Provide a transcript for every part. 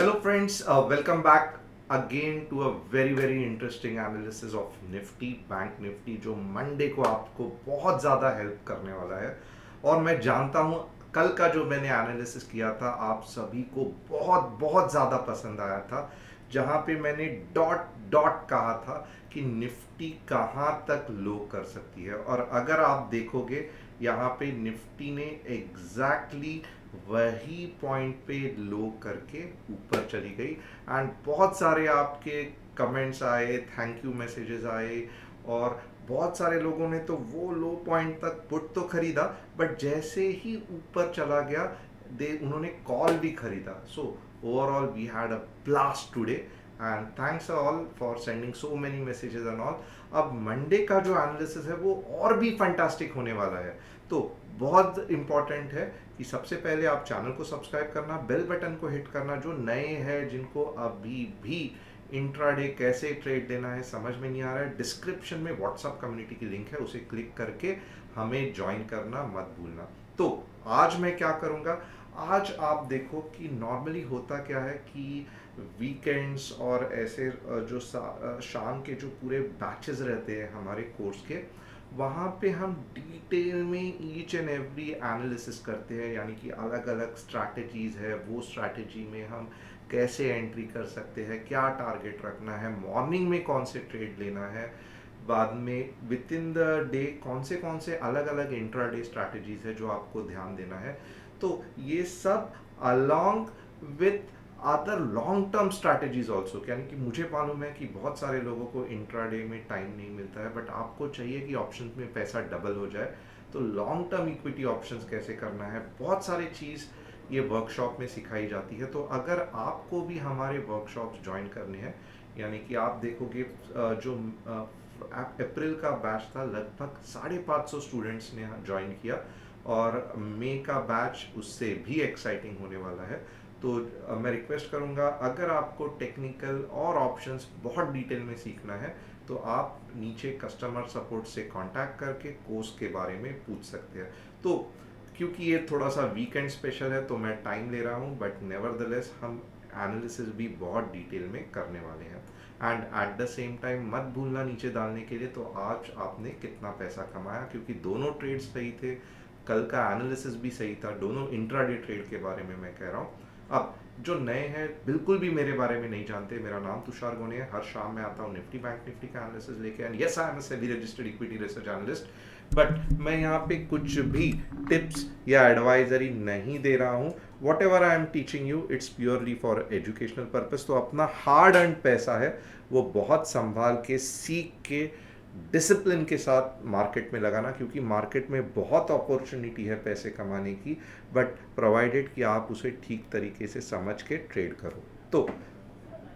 Hello friends, welcome back again to a very interesting analysis of Nifty bank Nifty जो Monday को आपको बहुत ज़्यादा हेल्प करने वाला है। और मैं जानता हूँ कल का जो मैंने एनालिसिस किया था आप सभी को बहुत बहुत ज़्यादा पसंद आया था, जहाँ पे मैंने डॉट डॉट कहा था कि निफ्टी कहाँ तक लो कर सकती है। और अगर आप देखोगे यहाँ पे निफ्टी ने एग्जैक्टली वही पॉइंट पे लो करके ऊपर चली गई। एंड बहुत सारे आपके कमेंट्स आए, थैंक यू मैसेजेस आए, और बहुत सारे लोगों ने तो वो लो पॉइंट तक पुट तो खरीदा, बट जैसे ही ऊपर चला गया दे उन्होंने कॉल भी खरीदा। So overall we had a blast today and thanks all for sending so many messages and all. अब मंडे का जो एनालिसिस है वो और भी फंटास्टिक होने वाला है। तो बहुत इंपॉर्टेंट है कि सबसे पहले आप चैनल को सब्सक्राइब करना, बेल बटन को हिट करना। जो नए हैं जिनको अभी भी इंट्राडे कैसे ट्रेड देना है समझ में नहीं आ रहा है, डिस्क्रिप्शन में व्हाट्सएप कम्युनिटी की लिंक है, उसे क्लिक करके हमें ज्वाइन करना मत भूलना। तो आज मैं क्या करूँगा, आज आप देखो कि नॉर्मली होता क्या है कि वीकेंड्स और ऐसे जो शाम के जो पूरे बैचेस रहते हैं हमारे कोर्स के, वहाँ पे हम डिटेल में ईच एंड एवरी एनालिसिस करते हैं। यानी कि अलग अलग स्ट्रैटेजीज है, वो स्ट्रैटेजी में हम कैसे एंट्री कर सकते हैं, क्या टारगेट रखना है, मॉर्निंग में कौन से ट्रेड लेना है, बाद में विद इन द डे कौन से अलग अलग इंट्राडे स्ट्रैटेजीज है जो आपको ध्यान देना है। तो ये सब along with other long term strategies also. यानी कि मुझे मालूम है कि बहुत सारे लोगों को इंट्राडे में टाइम नहीं मिलता है, बट आपको चाहिए कि ऑप्शन में पैसा डबल हो जाए। तो लॉन्ग टर्म इक्विटी ऑप्शंस कैसे करना है, बहुत सारी चीज़ ये वर्कशॉप में सिखाई जाती है। तो अगर आपको भी हमारे वर्कशॉप्स ज्वाइन करने हैं, यानी कि आप देखोगे जो अप्रैल का बैच था लगभग 550 स्टूडेंट्स ने ज्वाइन किया, और मई का बैच उससे भी एक्साइटिंग होने वाला है। तो मैं रिक्वेस्ट करूंगा, अगर आपको टेक्निकल और ऑप्शंस बहुत डिटेल में सीखना है तो आप नीचे कस्टमर सपोर्ट से कांटेक्ट करके कोर्स के बारे में पूछ सकते हैं। तो क्योंकि ये थोड़ा सा वीकेंड स्पेशल है तो मैं टाइम ले रहा हूँ, बट नेवरदलेस हम एनालिसिस भी बहुत डिटेल में करने वाले हैं। And at the same time मत भूलना नीचे डालने के लिए तो आज आपने कितना पैसा कमाया, क्योंकि दोनों ट्रेड सही थे, कल का एनालिसिस भी सही था, दोनों इंट्राडे ट्रेड के बारे में मैं कह रहा हूँ। अब जो नए हैं बिल्कुल भी मेरे बारे में नहीं जानते, मेरा नाम तुषार गोने है, हर शाम मैं आता हूँ निफ्टी बैंक निफ्टी का एनालिसिस लेके। And yes I am a SEBI registered equity research analyst, but मैं यहाँ पे कुछ भी टिप्स या एडवाइजरी नहीं दे रहा हूँ। What ever I am teaching you it's purely for educational purpose. तो अपना हार्ड अर्न पैसा है वो बहुत संभाल के, सीख के, डिसिप्लिन के साथ मार्केट में लगाना, क्योंकि मार्केट में बहुत अपॉर्चुनिटी है पैसे कमाने की, बट प्रोवाइडेड कि आप उसे ठीक तरीके से समझ के ट्रेड करो। तो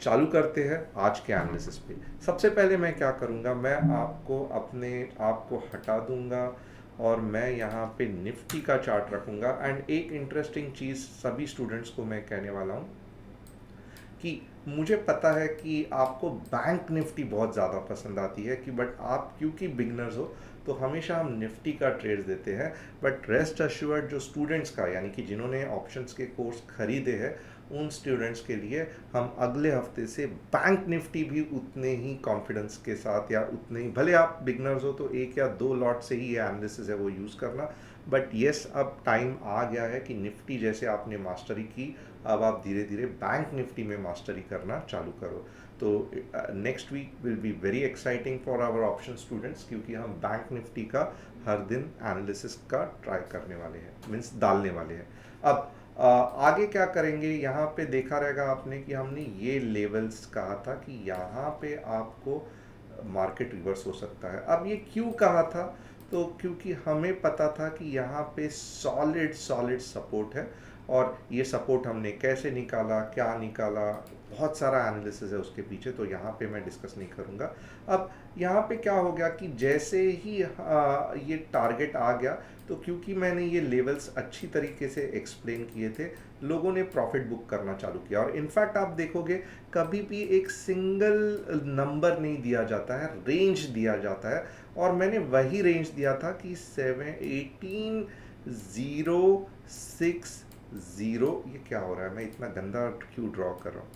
चालू करते हैं आज के एनालिसिस पे। सबसे पहले मैं क्या करूँगा, मैं आपको अपने आप को हटा दूंगा और मैं यहाँ पे निफ्टी का चार्ट रखूँगा। एंड एक इंटरेस्टिंग चीज़ सभी स्टूडेंट्स को मैं कहने वाला हूँ कि मुझे पता है कि आपको बैंक निफ्टी बहुत ज़्यादा पसंद आती है, कि बट आप क्योंकि बिगनर्स हो तो हमेशा हम निफ्टी का ट्रेड्स देते हैं। बट रेस्ट अश्योर्ड जो स्टूडेंट्स का, यानी कि जिन्होंने ऑप्शंस के कोर्स खरीदे हैं, उन स्टूडेंट्स के लिए हम अगले हफ्ते से बैंक निफ्टी भी उतने ही कॉन्फिडेंस के साथ, या उतने ही, भले आप बिगनर्स हो तो एक या दो लॉट से ही ये एनालिसिस है वो यूज़ करना। बट येस अब टाइम आ गया है कि निफ्टी जैसे आपने मास्टरी की, अब आप धीरे धीरे बैंक निफ्टी में मास्टरी करना चालू करो। तो next week will be very exciting for our option students, क्योंकि हम बैंक निफ्टी का हर दिन एनालिसिस का ट्राई करने वाले हैं, मीन्स डालने वाले हैं। अब आगे क्या करेंगे, यहाँ पे देखा रहेगा आपने कि हमने ये लेवल्स कहा था कि यहाँ पे आपको मार्केट रिवर्स हो सकता है। अब ये क्यों कहा था, तो क्योंकि हमें पता था कि यहाँ पे सॉलिड सॉलिड सपोर्ट है, और ये सपोर्ट हमने कैसे निकाला, क्या निकाला, बहुत सारा एनालिसिस है उसके पीछे, तो यहाँ पे मैं डिस्कस नहीं करूँगा। अब यहाँ पे क्या हो गया कि जैसे ही ये टारगेट आ गया, तो क्योंकि मैंने ये लेवल्स अच्छी तरीके से एक्सप्लेन किए थे, लोगों ने प्रॉफिट बुक करना चालू किया। और इनफैक्ट आप देखोगे कभी भी एक सिंगल नंबर नहीं दिया जाता है, रेंज दिया जाता है, और मैंने वही रेंज दिया था कि 1806 ज़ीरो, ये क्या हो रहा है, मैं इतना गंदा क्यों ड्रॉ कर रहा हूँ,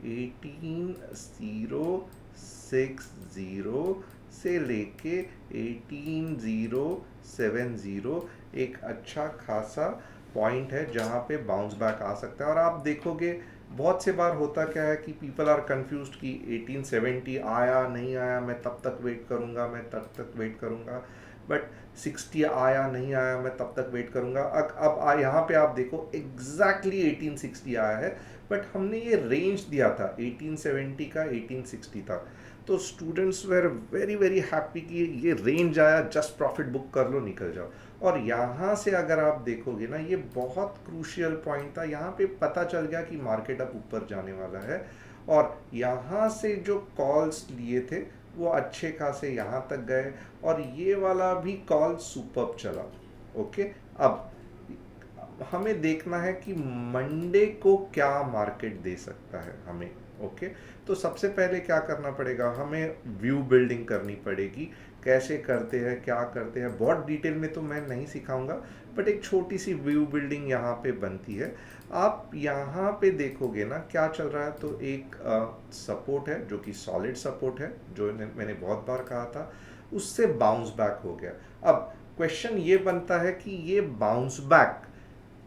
18,060 से लेके 18,070 एक अच्छा खासा पॉइंट है जहाँ पे बाउंस बैक आ सकता है। और आप देखोगे बहुत से बार होता क्या है कि पीपल आर कंफ्यूज्ड कि 1870 आया नहीं आया, मैं तब तक वेट करूँगा, मैं तब तक वेट करूँगा, बट 60 आया नहीं आया, मैं तब तक वेट करूँगा। अब यहाँ पे आप देखो एग्जैक्टली 1860 आया है, बट हमने ये रेंज दिया था 1870 का 1860 था। तो students were very very happy कि ये रेंज आया, जस्ट प्रॉफिट बुक कर लो, निकल जाओ। और यहाँ से अगर आप देखोगे ना, ये बहुत क्रूशियल पॉइंट था, यहाँ पे पता चल गया कि मार्केट अब ऊपर जाने वाला है। और यहाँ से जो कॉल्स लिए थे वो अच्छे खासे यहाँ तक गए, और ये वाला भी कॉल सुपर्ब चला। ओके, अब हमें देखना है कि मंडे को क्या मार्केट दे सकता है हमें। ओके, तो सबसे पहले क्या करना पड़ेगा, हमें व्यू बिल्डिंग करनी पड़ेगी। कैसे करते हैं, क्या करते हैं, बहुत डिटेल में तो मैं नहीं सिखाऊंगा, बट एक छोटी सी व्यू बिल्डिंग यहाँ पे बनती है। आप यहाँ पे देखोगे ना क्या चल रहा है, तो एक सपोर्ट है जो कि सॉलिड सपोर्ट है, जो मैंने बहुत बार कहा था, उससे बाउंस बैक हो गया। अब क्वेश्चन ये बनता है कि ये बाउंस बैक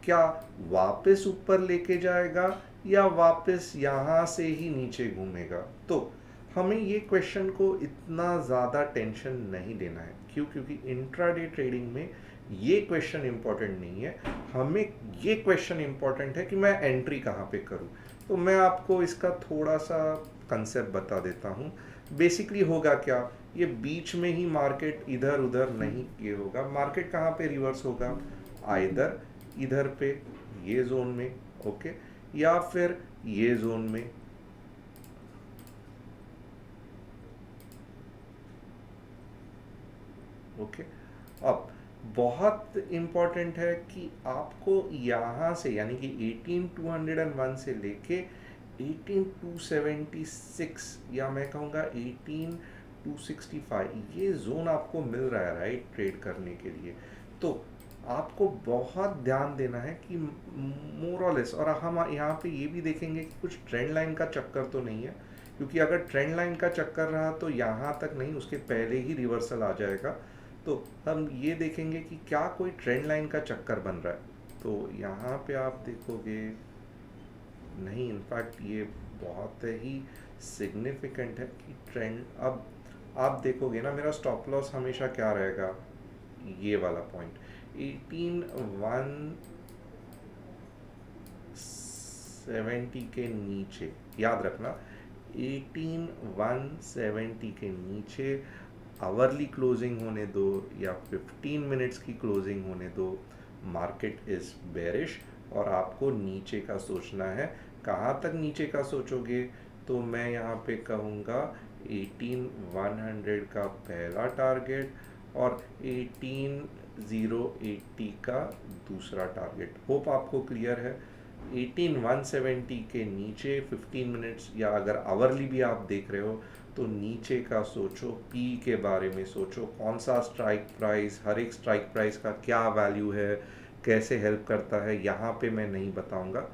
क्या वापस ऊपर लेके जाएगा या वापस यहाँ से ही नीचे घूमेगा। तो हमें ये क्वेश्चन को इतना ज़्यादा टेंशन नहीं देना है। क्यों? क्योंकि इंट्राडे ट्रेडिंग में ये क्वेश्चन इंपॉर्टेंट नहीं है, हमें ये क्वेश्चन इंपॉर्टेंट है कि मैं एंट्री कहाँ पे करूँ। तो मैं आपको इसका थोड़ा सा कंसेप्ट बता देता हूँ। बेसिकली होगा क्या, ये बीच में ही मार्केट इधर उधर नहीं ये होगा, मार्केट कहाँ पे रिवर्स होगा, आइदर इधर पे ये जोन में, ओके, या फिर ये जोन में। ओके, अब बहुत इंपॉर्टेंट है कि आपको यहाँ से यानी कि 18,201 से लेके 18,276 या मैं कहूँगा 18,265 ये जोन आपको मिल रहा है राइट ट्रेड करने के लिए। तो आपको बहुत ध्यान देना है कि मोर और लेस, और हम यहाँ पे ये भी देखेंगे कि कुछ ट्रेंड लाइन का चक्कर तो नहीं है, क्योंकि अगर ट्रेंड लाइन का चक्कर रहा तो यहाँ तक नहीं, उसके पहले ही रिवर्सल आ जाएगा। तो हम ये देखेंगे कि क्या कोई ट्रेंड लाइन का चक्कर बन रहा है। तो यहाँ पे आप देखोगे नहीं, इनफैक्ट ये बहुत ही सिग्निफिकेंट है कि ट्रेंड, अब आप देखोगे ना मेरा स्टॉप लॉस हमेशा क्या रहेगा, ये वाला पॉइंट 18,170 के नीचे, याद रखना 18,170 के नीचे आवरली क्लोजिंग होने दो या 15 मिनट्स की क्लोजिंग होने दो, मार्केट इज बेरिश और आपको नीचे का सोचना है। कहाँ तक नीचे का सोचोगे, तो मैं यहाँ पे कहूँगा 18,100 का पहला टारगेट और 18,080 का दूसरा टारगेट। होप आपको क्लियर है। 18,170 के नीचे 15 मिनट्स या अगर आवरली भी आप देख रहे हो तो नीचे का सोचो, पी के बारे में सोचो, कौन सा स्ट्राइक प्राइस, हर एक स्ट्राइक प्राइस का क्या वैल्यू है, कैसे हेल्प करता है, यहाँ पे मैं नहीं बताऊँगा,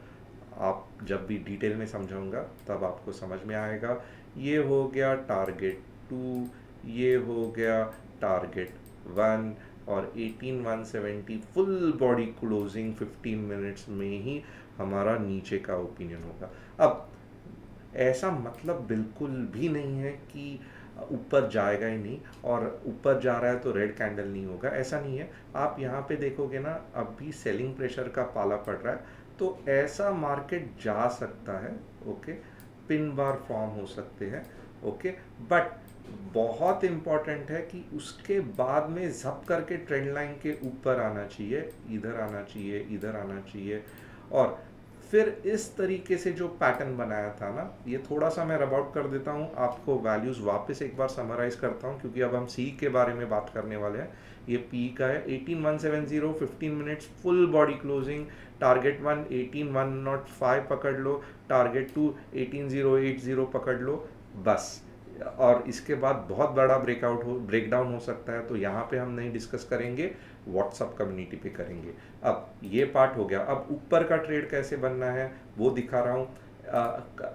आप जब भी डिटेल में समझाऊँगा तब आपको समझ में आएगा। ये हो गया टारगेट 2, ये हो गया टारगेट 1, और 18,170 फुल बॉडी क्लोजिंग 15 मिनट्स में ही हमारा नीचे का ओपिनियन होगा। अब ऐसा मतलब बिल्कुल भी नहीं है कि ऊपर जाएगा ही नहीं, और ऊपर जा रहा है तो रेड कैंडल नहीं होगा, ऐसा नहीं है। आप यहाँ पे देखोगे ना, अब भी सेलिंग प्रेशर का पाला पड़ रहा है, तो ऐसा मार्केट जा सकता है। ओके, पिन बार फॉर्म हो सकते हैं। ओके, बट बहुत इंपॉर्टेंट है कि उसके बाद में जप करके ट्रेंड लाइन के ऊपर आना चाहिए, इधर आना चाहिए, इधर आना चाहिए। और फिर इस तरीके से जो पैटर्न बनाया था ना, ये थोड़ा सा मैं रब आउट कर देता हूँ, आपको वैल्यूज़ वापस एक बार समराइज करता हूँ, क्योंकि अब हम सी के बारे में बात करने वाले हैं। ये पी का है 18,170, 15 minutes full body closing, target 1 18,105 पकड़ लो, टारगेट 2 18,080 पकड़ लो, बस और इसके बाद बहुत बड़ा ब्रेकडाउन हो सकता है, तो यहाँ पे हम नहीं डिस्कस करेंगे, व्हाट्सअप कम्युनिटी पे करेंगे। अब ये पार्ट हो गया। अब ऊपर का ट्रेड कैसे बनना है वो दिखा रहा हूँ।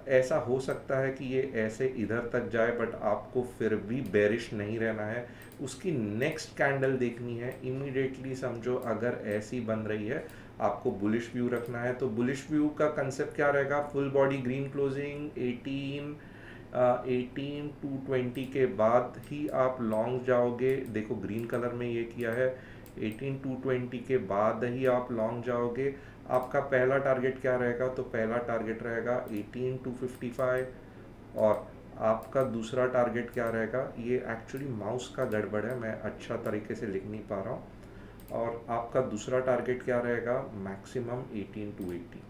ऐसा हो सकता है कि ये ऐसे इधर तक जाए, बट आपको फिर भी बेरिश नहीं रहना है। उसकी नेक्स्ट कैंडल देखनी है। इमीडिएटली समझो अगर ऐसी बन रही है, आपको बुलिश व्यू रखना है। तो बुलिश व्यू का कंसेप्ट क्या रहेगा? Full body green closing 18 to 20 के बाद ही आप लॉन्ग जाओगे। देखो ग्रीन कलर में ये किया है, 18 to 20 के बाद ही आप लॉन्ग जाओगे। आपका पहला टारगेट क्या रहेगा? तो पहला टारगेट रहेगा 18 to 55। और आपका दूसरा टारगेट क्या रहेगा? ये एक्चुअली माउस का गड़बड़ है, मैं अच्छा तरीके से लिख नहीं पा रहा हूँ। और आपका दूसरा टारगेट क्या रहेगा? Maximum 18 to 80।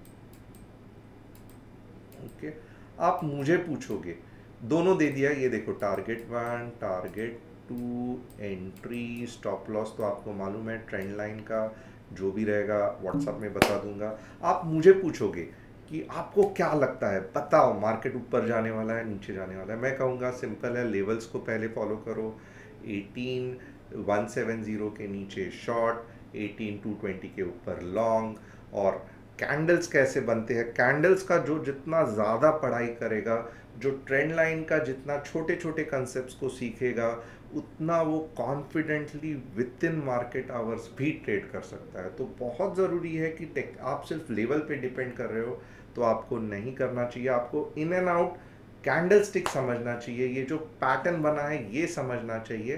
ओके, आप मुझे पूछोगे, दोनों दे दिया। ये देखो target 1, target 2, entry, stop loss तो आपको मालूम है। ट्रेंड लाइन का जो भी रहेगा व्हाट्सएप में बता दूंगा। आप मुझे पूछोगे कि आपको क्या लगता है, बताओ मार्केट ऊपर जाने वाला है, नीचे जाने वाला है? मैं कहूँगा सिंपल है, लेवल्स को पहले फॉलो करो। 18,170 के नीचे शॉर्ट, 18 to 20 के ऊपर लॉन्ग। और कैंडल्स कैसे बनते हैं? कैंडल्स का जो जितना ज़्यादा पढ़ाई करेगा, जो ट्रेंड लाइन का जितना छोटे छोटे कंसेप्ट को सीखेगा, उतना वो confidently with in market hours भी ट्रेड कर सकता है। तो बहुत ज़रूरी है कि टेक आप सिर्फ लेवल पे डिपेंड कर रहे हो तो आपको नहीं करना चाहिए। आपको in and out candle stick समझना चाहिए, ये जो पैटर्न बना है ये समझना चाहिए,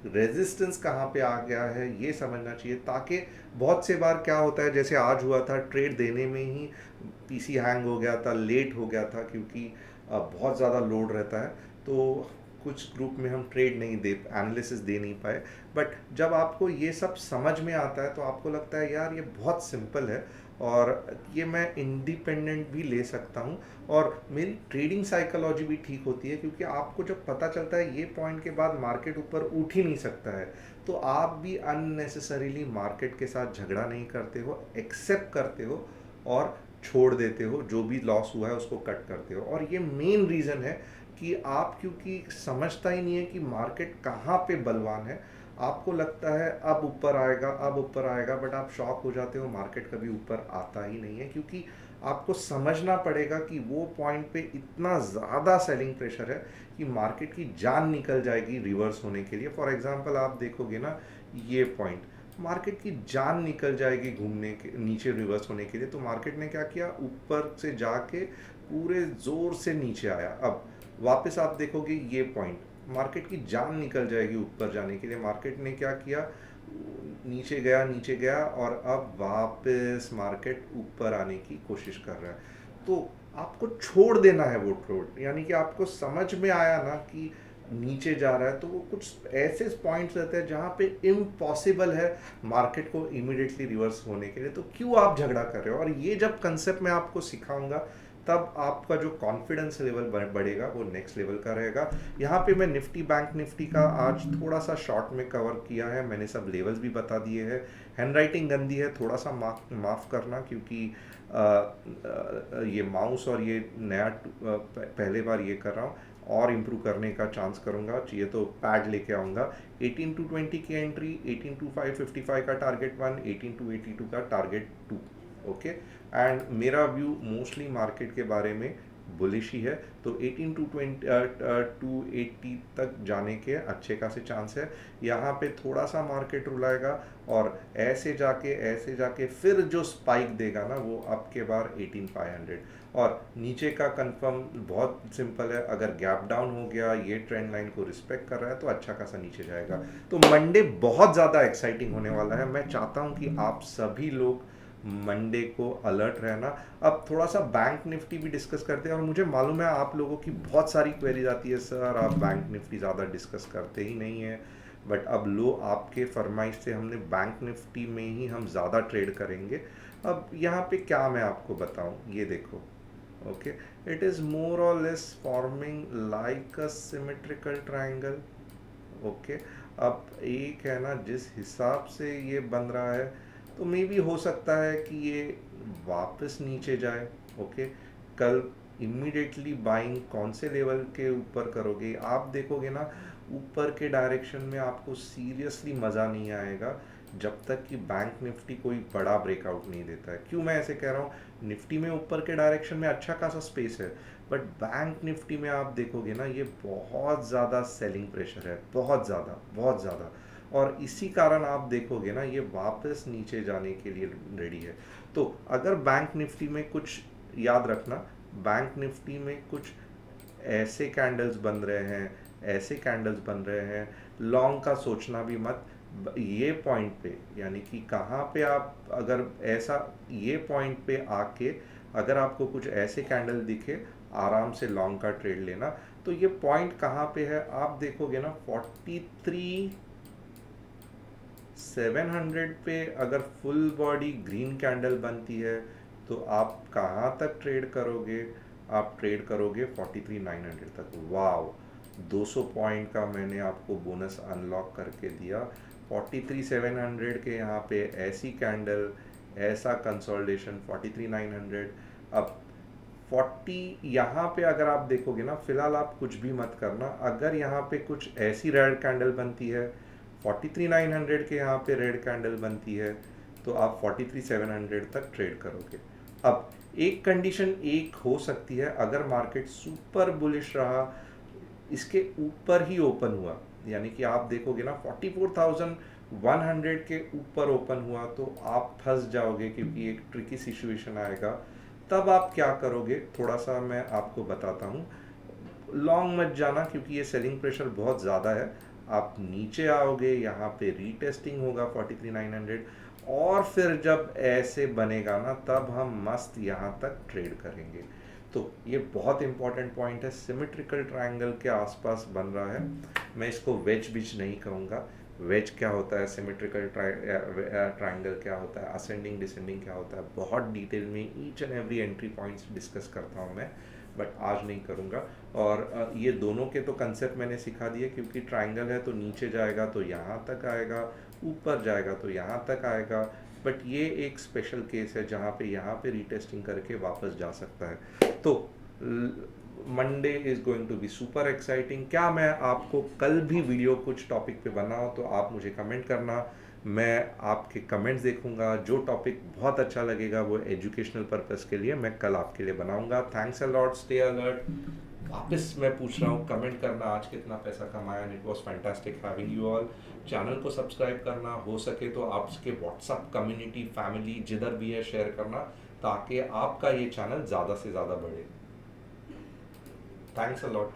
रेजिस्टेंस कहाँ पे आ गया है ये समझना चाहिए। ताकि बहुत से बार क्या होता है, जैसे आज हुआ था, ट्रेड देने में ही पीसी हैंग हो गया था, लेट हो गया था, क्योंकि बहुत ज़्यादा लोड रहता है। तो कुछ ग्रुप में हम ट्रेड नहीं दे, एनालिसिस दे नहीं पाए। बट जब आपको ये सब समझ में आता है तो आपको लगता है यार ये बहुत सिंपल है, और ये मैं इंडिपेंडेंट भी ले सकता हूँ, और मेरी ट्रेडिंग साइकोलॉजी भी ठीक होती है। क्योंकि आपको जब पता चलता है ये पॉइंट के बाद मार्केट ऊपर उठ ही नहीं सकता है, तो आप भी अननेसेसरीली मार्केट के साथ झगड़ा नहीं करते हो, एक्सेप्ट करते हो और छोड़ देते हो। जो भी लॉस हुआ है उसको कट करते हो। और ये मेन रीज़न है कि आप, क्योंकि समझता ही नहीं है कि मार्केट कहाँ पे बलवान है। आपको लगता है अब ऊपर आएगा, अब ऊपर आएगा, बट आप शॉक हो जाते हो, मार्केट कभी ऊपर आता ही नहीं है। क्योंकि आपको समझना पड़ेगा कि वो पॉइंट पे इतना ज़्यादा सेलिंग प्रेशर है कि मार्केट की जान निकल जाएगी रिवर्स होने के लिए। फॉर एग्जांपल आप देखोगे ना, ये पॉइंट मार्केट की जान निकल जाएगी घूमने के नीचे रिवर्स होने के लिए। तो मार्केट ने क्या किया, ऊपर से जाके पूरे ज़ोर से नीचे आया। अब वापस आप देखोगे ये पॉइंट, मार्केट की जान निकल जाएगी ऊपर जाने के लिए। मार्केट ने क्या किया, नीचे गया, नीचे गया, और अब वापस मार्केट ऊपर आने की कोशिश कर रहा है। तो आपको छोड़ देना है वो ट्रेड। यानी कि आपको समझ में आया ना कि नीचे जा रहा है, तो वो कुछ ऐसे पॉइंट्स रहते हैं जहाँ पे इम्पॉसिबल है मार्केट को इमीडिएटली रिवर्स होने के लिए। तो क्यों आप झगड़ा कर रहे हो? और ये जब कंसेप्ट मैं आपको सिखाऊंगा, तब आपका जो कॉन्फिडेंस लेवल बढ़ेगा वो नेक्स्ट लेवल का रहेगा। यहाँ पे मैं निफ्टी बैंक निफ्टी का आज थोड़ा सा शॉर्ट में कवर किया है, मैंने सब लेवल्स भी बता दिए हैं। हैंड राइटिंग गंदी है, थोड़ा सा माफ़ करना, क्योंकि ये माउस और ये नया पहले बार ये कर रहा हूँ, और इम्प्रूव करने का चांस करूँगा। चाहिए तो पैड लेके आऊँगा। 18 to 20 की एंट्री, 18 to 555 का टारगेट 1, 18 to 82 का टारगेट 2। ओके, एंड मेरा व्यू मोस्टली मार्केट के बारे में बुलिश ही है। तो 18 to 80 तक जाने के अच्छे खासे चांस है। यहाँ पे थोड़ा सा मार्केट रुलाएगा, और ऐसे जाके फिर जो स्पाइक देगा ना, वो अब के बार 18,500। और नीचे का कंफर्म बहुत सिंपल है, अगर गैप डाउन हो गया, ये ट्रेंड लाइन को रिस्पेक्ट कर रहा है, तो अच्छा खासा नीचे जाएगा। तो मंडे बहुत ज़्यादा एक्साइटिंग होने वाला है। मैं चाहता हूँ कि आप सभी लोग मंडे को अलर्ट रहना। अब थोड़ा सा बैंक निफ्टी भी डिस्कस करते हैं। और मुझे मालूम है आप लोगों की बहुत सारी क्वेरीज आती है, सर आप बैंक निफ्टी ज़्यादा डिस्कस करते ही नहीं है। बट अब लो, आपके फरमाइश से हमने बैंक निफ्टी में ही हम ज़्यादा ट्रेड करेंगे। अब यहाँ पे क्या मैं आपको बताऊँ, ये देखो। ओके, इट इज़ मोर और less forming like a symmetrical triangle. Okay, अब एक है ना, जिस हिसाब से ये बन रहा है, तो मे भी हो सकता है कि ये वापस नीचे जाए। ओके, कल इमीडिएटली बाइंग कौन से लेवल के ऊपर करोगे? आप देखोगे ना, ऊपर के डायरेक्शन में आपको सीरियसली मज़ा नहीं आएगा जब तक कि बैंक निफ्टी कोई बड़ा ब्रेकआउट नहीं देता है। क्यों मैं ऐसे कह रहा हूँ? निफ्टी में ऊपर के डायरेक्शन में अच्छा खासा स्पेस है, बट बैंक निफ्टी में आप देखोगे ना, ये बहुत ज़्यादा सेलिंग प्रेशर है, बहुत ज़्यादा, बहुत ज़्यादा। और इसी कारण आप देखोगे ना, ये वापस नीचे जाने के लिए रेडी है। तो अगर बैंक निफ्टी में कुछ, याद रखना, बैंक निफ्टी में कुछ ऐसे कैंडल्स बन रहे हैं, ऐसे कैंडल्स बन रहे हैं, लॉन्ग का सोचना भी मत। ये पॉइंट पे, यानी कि कहाँ पे आप अगर ऐसा, ये पॉइंट पे आके अगर आपको कुछ ऐसे कैंडल दिखे, आराम से लॉन्ग का ट्रेड लेना। तो ये पॉइंट कहाँ पे है आप देखोगे ना, 43,700 पे अगर फुल बॉडी ग्रीन कैंडल बनती है तो आप कहाँ तक ट्रेड करोगे? आप ट्रेड करोगे 43,900 तक। वाव, 200 पॉइंट का मैंने आपको बोनस अनलॉक करके दिया। 43,700 के यहाँ पे ऐसी कैंडल, ऐसा कंसोलिडेशन 43,900। अब 40 यहाँ पे अगर आप देखोगे ना, फिलहाल आप कुछ भी मत करना। अगर यहाँ पे कुछ ऐसी रेड कैंडल बनती है, 43,900 के यहाँ पे रेड कैंडल बनती है, तो आप 43,700 तक ट्रेड करोगे। अब एक कंडीशन एक हो सकती है, अगर मार्केट सुपर बुलिश रहा, इसके ऊपर ही ओपन हुआ, यानी कि आप देखोगे ना 44,100 के ऊपर ओपन हुआ, तो आप फंस जाओगे, क्योंकि एक ट्रिकी सिचुएशन आएगा। तब आप क्या करोगे, थोड़ा सा मैं आपको बताता हूँ। लॉन्ग मत जाना, क्योंकि ये सेलिंग प्रेशर बहुत ज़्यादा है। आप नीचे आओगे, यहाँ पे रीटेस्टिंग होगा 43,900, और फिर जब ऐसे बनेगा ना, तब हम मस्त यहाँ तक ट्रेड करेंगे। तो ये बहुत इंपॉर्टेंट पॉइंट है, सिमेट्रिकल ट्रायंगल के आसपास बन रहा है। मैं इसको वेज बिच नहीं कहूँगा। वेज क्या होता है, सिमेट्रिकल ट्रायंगल क्या होता है, असेंडिंग डिसेंडिंग क्या होता है, बहुत डिटेल में each and every entry points discuss करता हूँ मैं, बट आज नहीं करूँगा। और ये दोनों के तो कंसेप्ट मैंने सिखा दिए, क्योंकि ट्रायंगल है तो नीचे जाएगा तो यहाँ तक आएगा, ऊपर जाएगा तो यहाँ तक आएगा। बट ये एक स्पेशल केस है जहाँ पे यहाँ पे रीटेस्टिंग करके वापस जा सकता है। तो Monday is going to be super exciting. क्या मैं आपको कल भी वीडियो कुछ टॉपिक पे बनाऊँ, तो आप मुझे कमेंट करना, मैं आपके कमेंट्स देखूंगा। जो टॉपिक बहुत अच्छा लगेगा वो एजुकेशनल पर्पस के लिए मैं कल आपके लिए बनाऊंगा। Thanks a lot, stay alert. वापस मैं पूछ रहा हूँ, कमेंट करना आज कितना पैसा कमाया, and it was fantastic having you all. Channel को सब्सक्राइब करना, हो सके तो आपके व्हाट्सएप कम्युनिटी, फैमिली, जिधर भी है शेयर करना, ताकि आपका ये चैनल ज़्यादा से ज़्यादा बढ़े। Thanks a lot.